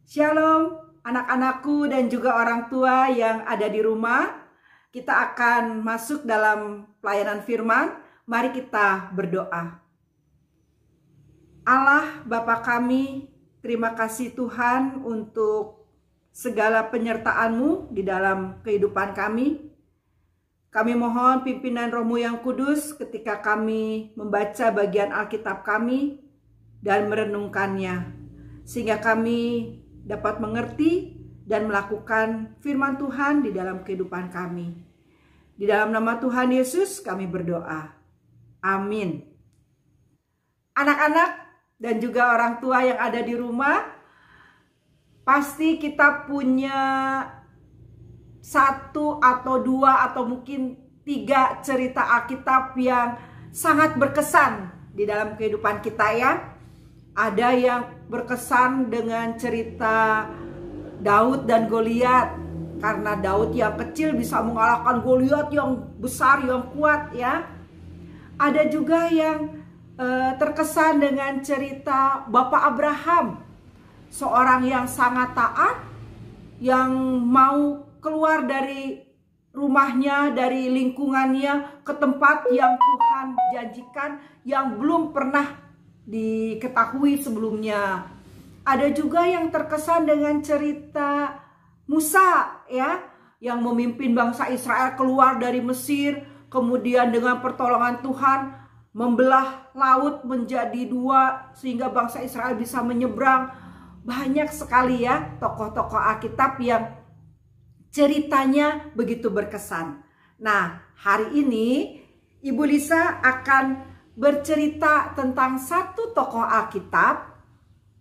Shalom anak-anakku dan juga orang tua yang ada di rumah. Kita akan masuk dalam pelayanan firman. Mari kita berdoa. Allah Bapa kami, terima kasih Tuhan untuk segala penyertaan-Mu di dalam kehidupan kami. Kami mohon pimpinan Roh-Mu yang kudus ketika kami membaca bagian Alkitab kami dan merenungkannya, sehingga kami dapat mengerti dan melakukan firman Tuhan di dalam kehidupan kami. Di dalam nama Tuhan Yesus kami berdoa. Amin. Anak-anak dan juga orang tua yang ada di rumah, pasti kita punya satu atau dua atau mungkin 3 cerita Alkitab yang sangat berkesan di dalam kehidupan kita ya. Ada yang berkesan dengan cerita Daud dan Goliat, karena Daud yang kecil bisa mengalahkan Goliat yang besar, yang kuat ya. Ada juga yang terkesan dengan cerita Bapak Abraham, seorang yang sangat taat, yang mau keluar dari rumahnya, dari lingkungannya ke tempat yang Tuhan janjikan, yang belum pernah diketahui sebelumnya. Ada juga yang terkesan dengan cerita Musa ya, yang memimpin bangsa Israel keluar dari Mesir, kemudian dengan pertolongan Tuhan membelah laut menjadi 2 sehingga bangsa Israel bisa menyeberang. Banyak sekali ya tokoh-tokoh Alkitab yang ceritanya begitu berkesan. Nah, hari ini Ibu Lisa akan bercerita tentang satu tokoh Alkitab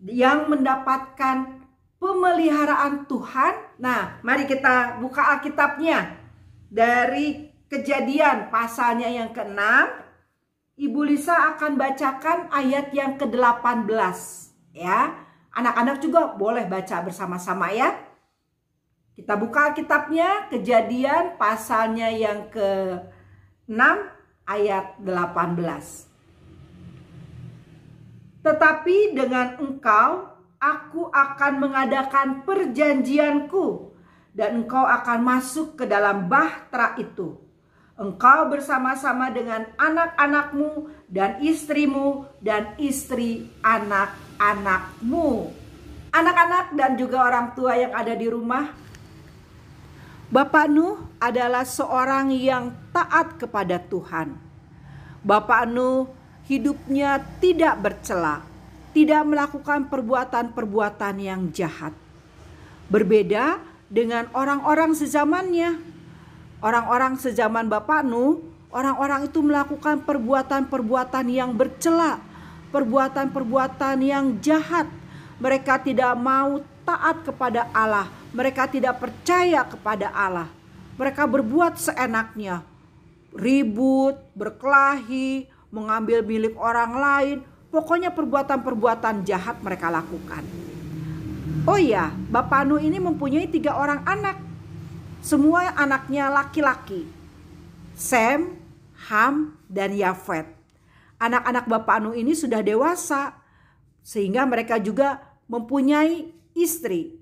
yang mendapatkan pemeliharaan Tuhan. Nah, mari kita buka Alkitabnya dari Kejadian pasalnya yang ke-6. Ibu Lisa akan bacakan ayat yang ke-18 ya. Anak-anak juga boleh baca bersama-sama ya. Kita buka Alkitabnya, Kejadian pasalnya yang ke-6 ayat 18. Tetapi dengan engkau, aku akan mengadakan perjanjianku, dan engkau akan masuk ke dalam bahtera itu. Engkau bersama-sama dengan anak-anakmu dan istrimu dan istri anak-anakmu. Anak-anak dan juga orang tua yang ada di rumah, Bapak Nuh adalah seorang yang taat kepada Tuhan. Bapak Nuh hidupnya tidak bercela, tidak melakukan perbuatan-perbuatan yang jahat. Berbeda dengan orang-orang sezamannya. Orang-orang sezaman Bapak Nuh, orang-orang itu melakukan perbuatan-perbuatan yang bercela, perbuatan-perbuatan yang jahat. Mereka tidak mau taat kepada Allah. Mereka tidak percaya kepada Allah. Mereka berbuat seenaknya. Ribut, berkelahi, mengambil milik orang lain. Pokoknya perbuatan-perbuatan jahat mereka lakukan. Oh iya, Bapak Nuh ini mempunyai 3 orang anak. Semua anaknya laki-laki. Sem, Ham, dan Yafet. Anak-anak Bapak Nuh ini sudah dewasa, sehingga mereka juga mempunyai istri.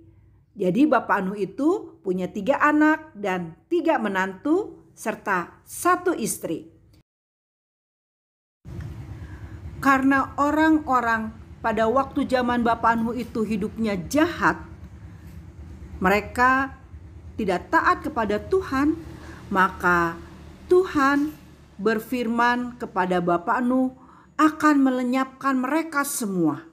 Jadi Bapak Nuh itu punya 3 anak dan 3 menantu serta 1 istri. Karena orang-orang pada waktu zaman Bapak Nuh itu hidupnya jahat, mereka tidak taat kepada Tuhan, maka Tuhan berfirman kepada Bapak Nuh akan melenyapkan mereka semua.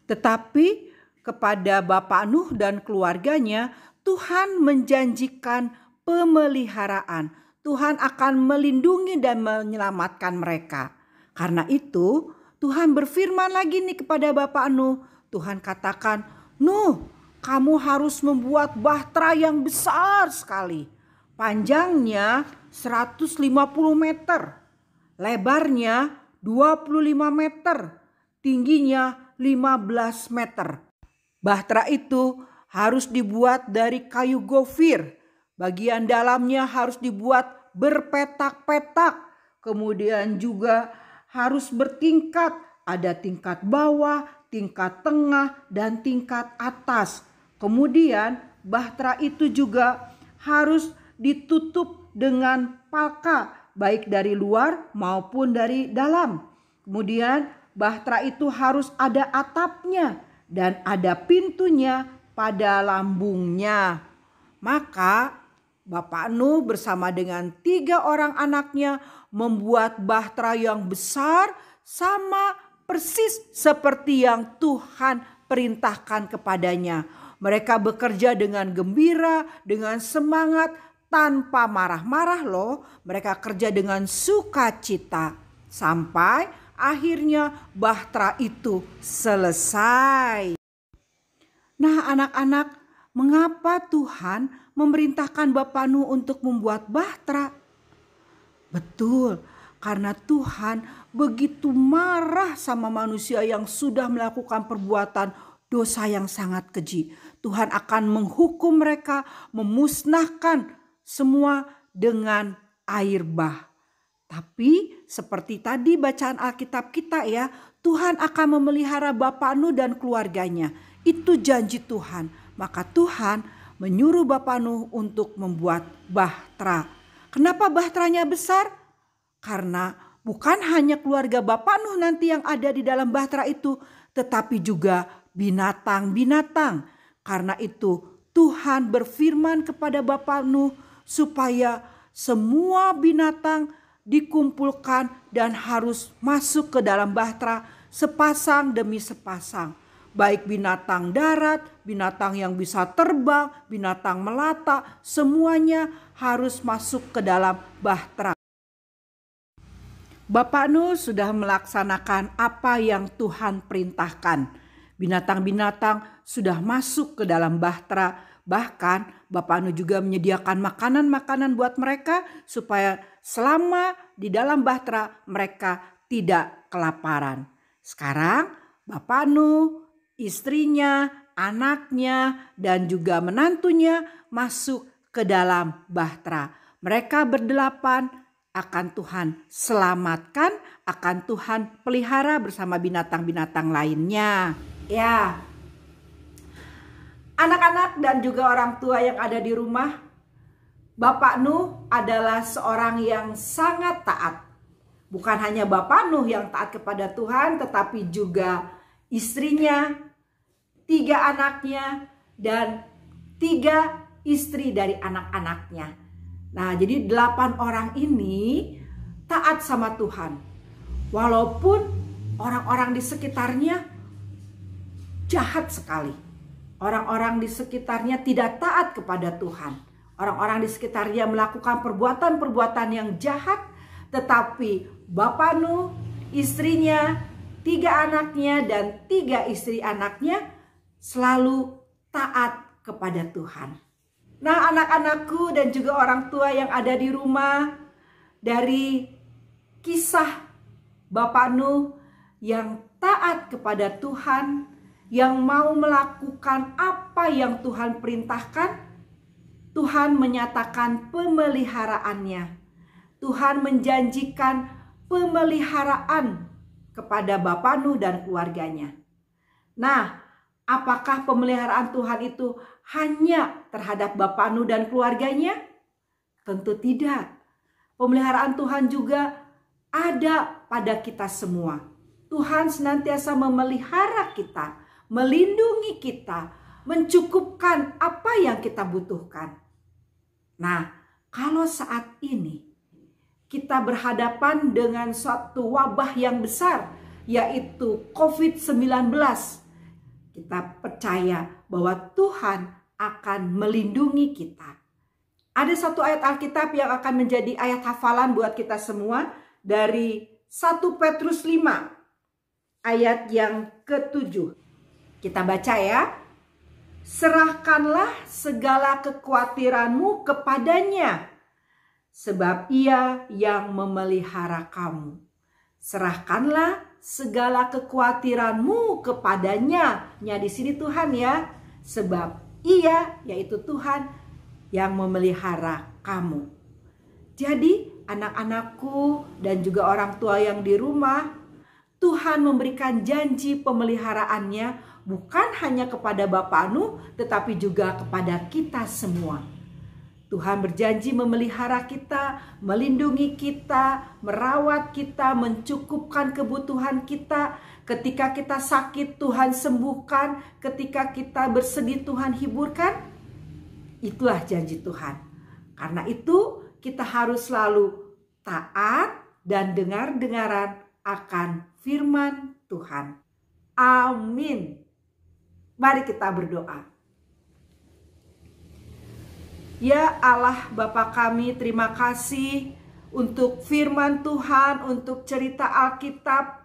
Tetapi kepada Bapak Nuh dan keluarganya, Tuhan menjanjikan pemeliharaan. Tuhan akan melindungi dan menyelamatkan mereka. Karena itu Tuhan berfirman lagi nih kepada Bapak Nuh. Tuhan katakan, Nuh, kamu harus membuat bahtera yang besar sekali. Panjangnya 150 meter. Lebarnya 25 meter. Tingginya 15 meter. Bahtera itu harus dibuat dari kayu gofir. Bagian dalamnya harus dibuat berpetak-petak. Kemudian juga harus bertingkat. Ada tingkat bawah, tingkat tengah, dan tingkat atas. Kemudian bahtera itu juga harus ditutup dengan palka, baik dari luar maupun dari dalam. Kemudian bahtera itu harus ada atapnya dan ada pintunya pada lambungnya. Maka Bapak Nuh bersama dengan 3 orang anaknya membuat bahtera yang besar sama persis seperti yang Tuhan perintahkan kepadanya. Mereka bekerja dengan gembira, dengan semangat, tanpa marah-marah loh. Mereka kerja dengan sukacita. Sampai akhirnya bahtera itu selesai. Nah anak-anak, mengapa Tuhan memerintahkan Bapak Nuh untuk membuat bahtera? Betul, karena Tuhan begitu marah sama manusia yang sudah melakukan perbuatan dosa yang sangat keji. Tuhan akan menghukum mereka, memusnahkan semua dengan air bah. Tapi seperti tadi bacaan Alkitab kita ya, Tuhan akan memelihara Bapak Nuh dan keluarganya. Itu janji Tuhan. Maka Tuhan menyuruh Bapak Nuh untuk membuat bahtera. Kenapa bahteranya besar? Karena bukan hanya keluarga Bapak Nuh nanti yang ada di dalam bahtera itu, tetapi juga binatang-binatang. Karena itu Tuhan berfirman kepada Bapak Nuh supaya semua binatang dikumpulkan dan harus masuk ke dalam bahtera sepasang demi sepasang. Baik binatang darat, binatang yang bisa terbang, binatang melata, semuanya harus masuk ke dalam bahtera. Bapak Nuh sudah melaksanakan apa yang Tuhan perintahkan. Binatang-binatang sudah masuk ke dalam bahtera. Bahkan Bapak Nuh juga menyediakan makanan-makanan buat mereka supaya selama di dalam bahtera mereka tidak kelaparan. Sekarang Bapak Nuh, istrinya, anaknya, dan juga menantunya masuk ke dalam bahtera. Mereka berdelapan akan Tuhan selamatkan, akan Tuhan pelihara bersama binatang-binatang lainnya. Ya, anak-anak dan juga orang tua yang ada di rumah, Bapak Nuh adalah seorang yang sangat taat. Bukan hanya Bapak Nuh yang taat kepada Tuhan, tetapi juga istrinya, 3 anaknya, dan 3 istri dari anak-anaknya. Nah, jadi 8 orang ini taat sama Tuhan. Walaupun orang-orang di sekitarnya jahat sekali. Orang-orang di sekitarnya tidak taat kepada Tuhan. Orang-orang di sekitarnya melakukan perbuatan-perbuatan yang jahat. Tetapi Bapak Nuh, istrinya, 3 anaknya, dan 3 istri anaknya selalu taat kepada Tuhan. Nah anak-anakku dan juga orang tua yang ada di rumah, dari kisah Bapak Nuh yang taat kepada Tuhan, yang mau melakukan apa yang Tuhan perintahkan, Tuhan menyatakan pemeliharaannya. Tuhan menjanjikan pemeliharaan kepada Bapak Nuh dan keluarganya. Nah, apakah pemeliharaan Tuhan itu hanya terhadap Bapak Nuh dan keluarganya? Tentu tidak. Pemeliharaan Tuhan juga ada pada kita semua. Tuhan senantiasa memelihara kita, melindungi kita, mencukupkan apa yang kita butuhkan. Nah, kalau saat ini kita berhadapan dengan suatu wabah yang besar, yaitu COVID-19, kita percaya bahwa Tuhan akan melindungi kita. Ada satu ayat Alkitab yang akan menjadi ayat hafalan buat kita semua dari 1 Petrus 5 ayat yang ke-7. Kita baca ya. Serahkanlah segala kekhawatiranmu kepadanya, sebab Ia yang memelihara kamu. Serahkanlah segala kekhawatiranmu kepadanya. Ya di sini Tuhan ya, sebab Ia yaitu Tuhan yang memelihara kamu. Jadi anak-anakku dan juga orang tua yang di rumah, Tuhan memberikan janji pemeliharaannya bukan hanya kepada Bapak Nuh, tetapi juga kepada kita semua. Tuhan berjanji memelihara kita, melindungi kita, merawat kita, mencukupkan kebutuhan kita. Ketika kita sakit, Tuhan sembuhkan. Ketika kita bersedih, Tuhan hiburkan. Itulah janji Tuhan. Karena itu kita harus selalu taat dan dengar-dengaran akan firman Tuhan. Amin. Mari kita berdoa. Ya Allah Bapa kami, terima kasih untuk firman Tuhan, untuk cerita Alkitab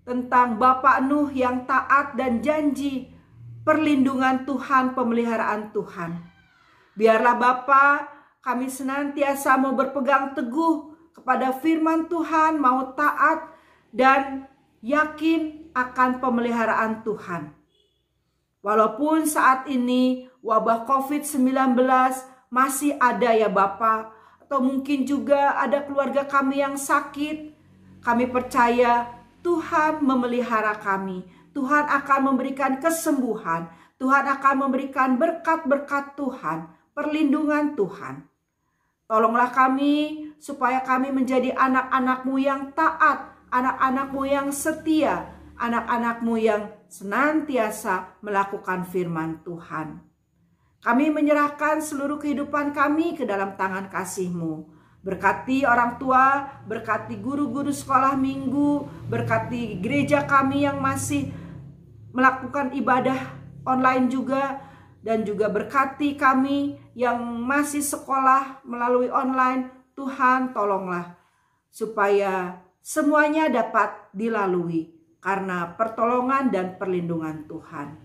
tentang Bapak Nuh yang taat dan janji perlindungan Tuhan, pemeliharaan Tuhan. Biarlah Bapa, kami senantiasa mau berpegang teguh kepada firman Tuhan, mau taat dan yakin akan pemeliharaan Tuhan. Walaupun saat ini wabah COVID-19 masih ada ya Bapa, atau mungkin juga ada keluarga kami yang sakit, kami percaya Tuhan memelihara kami. Tuhan akan memberikan kesembuhan. Tuhan akan memberikan berkat-berkat Tuhan, perlindungan Tuhan. Tolonglah kami supaya kami menjadi anak-anak-Mu yang taat, anak-anak-Mu yang setia, anak-anak-Mu yang senantiasa melakukan firman Tuhan. Kami menyerahkan seluruh kehidupan kami ke dalam tangan kasih-Mu. Berkati orang tua, berkati guru-guru sekolah minggu, berkati gereja kami yang masih melakukan ibadah online juga, dan juga berkati kami yang masih sekolah melalui online. Tuhan tolonglah supaya semuanya dapat dilalui karena pertolongan dan perlindungan Tuhan.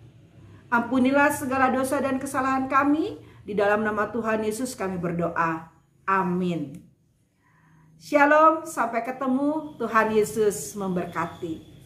Ampunilah segala dosa dan kesalahan kami. Di dalam nama Tuhan Yesus kami berdoa. Amin. Shalom, sampai ketemu. Tuhan Yesus memberkati.